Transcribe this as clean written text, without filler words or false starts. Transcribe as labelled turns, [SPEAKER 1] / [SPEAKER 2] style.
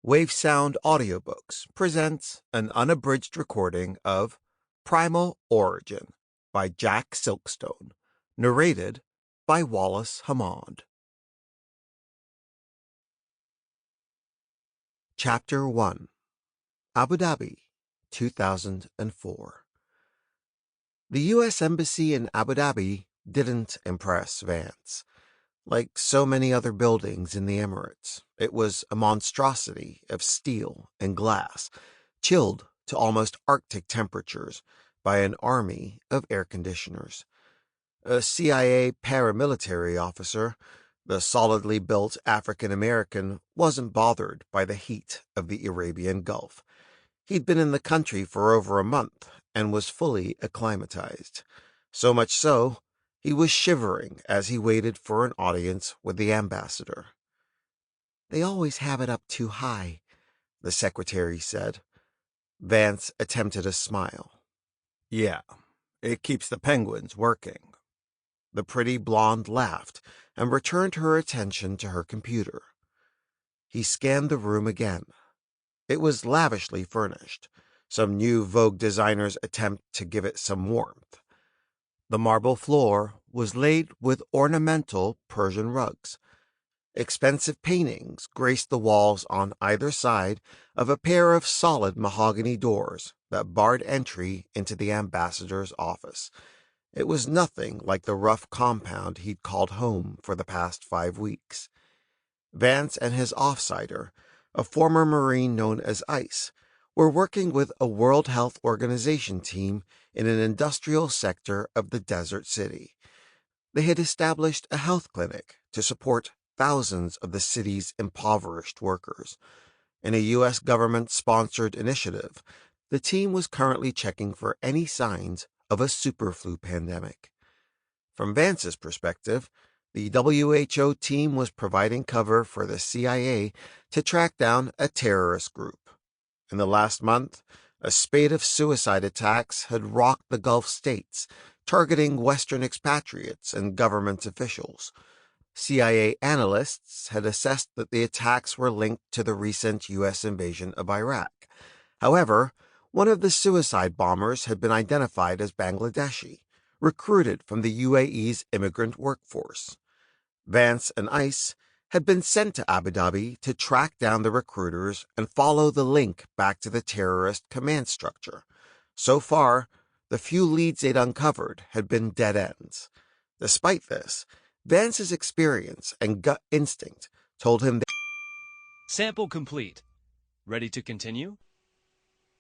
[SPEAKER 1] Wavesound Audiobooks presents an unabridged recording of Primal Origin by Jack Silkstone, narrated by Wallace Hamonde. Chapter 1, Abu Dhabi, 2004. The U.S. Embassy in Abu Dhabi didn't impress Vance. Like so many other buildings in the Emirates, it was a monstrosity of steel and glass, chilled to almost Arctic temperatures by an army of air conditioners. A CIA paramilitary officer, the solidly built African-American, wasn't bothered by the heat of the Arabian Gulf. He'd been in the country for over a month and was fully acclimatized. So much so, he was shivering as he waited for an audience with the ambassador. "They always have it up too high," the secretary said. Vance attempted a smile. "Yeah, it keeps the penguins working." The pretty blonde laughed and returned her attention to her computer. He scanned the room again. It was lavishly furnished, some new Vogue designer's attempt to give it some warmth. The marble floor was laid with ornamental Persian rugs. Expensive paintings graced the walls on either side of a pair of solid mahogany doors that barred entry into the ambassador's office. It was nothing like the rough compound he'd called home for the past 5 weeks. Vance and his offsider, a former Marine known as Ice, were working with a World Health Organization team in an industrial sector of the desert city. They had established a health clinic to support thousands of the city's impoverished workers. In a U.S. government-sponsored initiative, the team was currently checking for any signs of a superflu pandemic. From Vance's perspective, the WHO team was providing cover for the CIA to track down a terrorist group. In the last month, a spate of suicide attacks had rocked the Gulf states, targeting Western expatriates and government officials. CIA analysts had assessed that the attacks were linked to the recent U.S. invasion of Iraq. However, one of the suicide bombers had been identified as Bangladeshi, recruited from the UAE's immigrant workforce. Vance and Ice had been sent to Abu Dhabi to track down the recruiters and follow the link back to the terrorist command structure. So far, the few leads they'd uncovered had been dead ends. Despite this, Vance's experience and gut instinct told him that
[SPEAKER 2] Sample complete. Ready to continue?